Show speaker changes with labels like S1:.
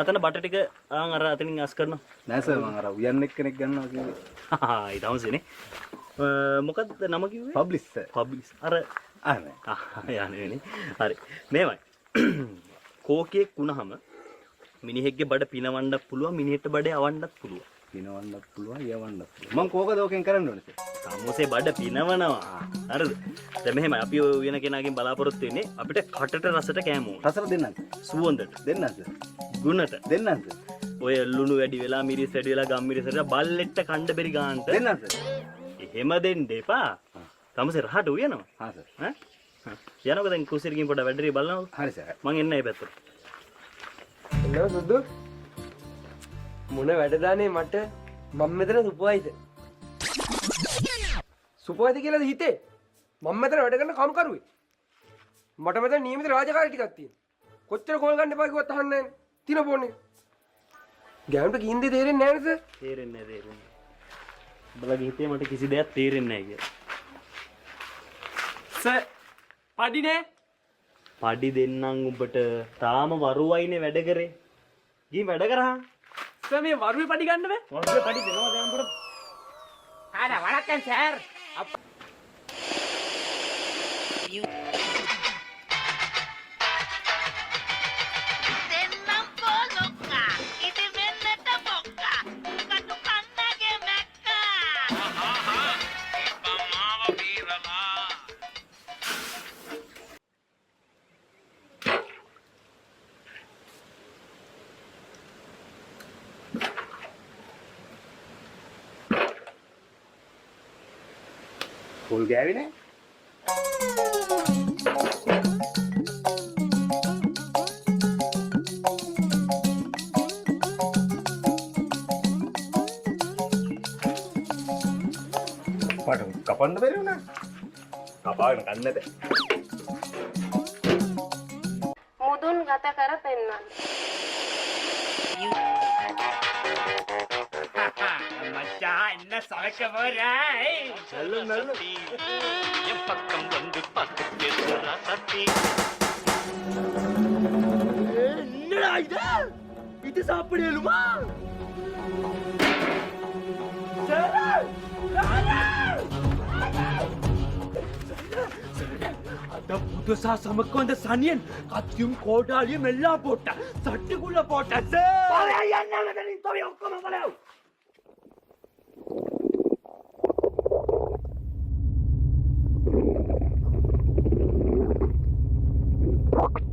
S1: අතන බට ටික අර අතනින් අස් කරනවා.
S2: නෑ සර් මම අර උයන් එක්කෙනෙක් ගන්නවා කිව්වේ.
S1: ඒ තමසනේ. මොකද්ද නම කිව්වේ?
S2: Publish sir.
S1: පබ්ලිෂ්. අර
S2: අනේ.
S1: යන්නේ. හරි. මේවයි. කෝකියෙක් වුණාම මිනිහෙක්ගේ බඩ පිනවන්නත් පුළුවන් මිනිහෙක්ට බඩේ අවන්නත් පුළුවන්.
S2: පිනවන්නත් පුළුවන් යවන්නත් පුළුවන්. මම කෝකද ඕකෙන් කරන්න ඕනේ සර්?
S1: සම්මෝසේ බඩ පිනවනවා. හරිද? දැන් මෙහෙමයි අපි වෙන කෙනාගෙන් බලාපොරොත්තු වෙන්නේ අපිට කටට රසට කෑම ඕන.
S2: රසට දෙන්නත්.
S1: සුවඳට
S2: දෙන්නත් සර්.
S1: ගුණට
S2: දෙන්නත් සර්.
S1: ඔය ලුණු වැඩි වෙලා මිරිස් වැඩි වෙලා ගම් මිරිස් වැඩි වෙලා බල්ලෙට්ට කණ්ඩ බෙරි ගාන්ට
S2: දෙන්නත් සර්.
S1: එහෙම දෙන්න එපා. තමසේ රහට උයනවා.
S2: හා සර්.
S1: ඈ? යනකොට දැන් කුසිරකින් පොඩ වැඩේ බලනවා.
S2: හරි සර්.
S1: මං එන්න ඒ පැත්තට.
S3: එන්නව සුද්දු මොන වැඩදානේ මට මම මෙතන සුපුවයිද සුපුවයිද කියලාද හිතේ මම මෙතන වැඩ කරන කම්කරුවේ මට මෙතන නියමිත රාජකාරී ටිකක් තියෙනවා කොච්චර කෝල් ගන්න එපා කිව්වත් අහන්නේ නැහැ තින පොන්නේ ගෑනුන්ට කින්දේ තේරෙන්නේ නැහැ නේද
S1: තේරෙන්නේ නැහැ. උඹලගේ හිතේ මට කිසි දෙයක් තේරෙන්නේ නැහැ කියලා.
S3: සර් පඩිනේ
S1: පඩි දෙන්නම් උඹට තාම වරුවයිනේ වැඩ කරේ. ගිහින් වැඩ කරා.
S3: සර් මේ වරුවේ පඩි ගන්න බෑ.
S1: වරුවේ පඩි දෙනවා දැන් උඹට.
S3: වණක්කම් සර්.
S4: දෙන්නම් පොලොක්කා ඉති වෙන්නට බොක්කා කටු කන්නගේ මැක්කා බම්මාව පීරලා
S2: කෝල් ගෑවේ නෑ. පාට කපන්න බැරි වුණා. කපාගෙන කන්නද?
S5: මුදුන් ගත කර පෙන්වන්න.
S3: මචා එන්න සලකවරයි.
S4: என் பக்கம் வந்து பார்த்து பேசுறா சத்தி
S3: என்னடா இது இது சாப்பிடலுமா அந்த புதுசா சமக்கு வந்த சனியன் கத்தியும் கோட்டாலியும் எல்லாம் போட்டா சட்டுக்குள்ள போட்டா
S4: Fuck.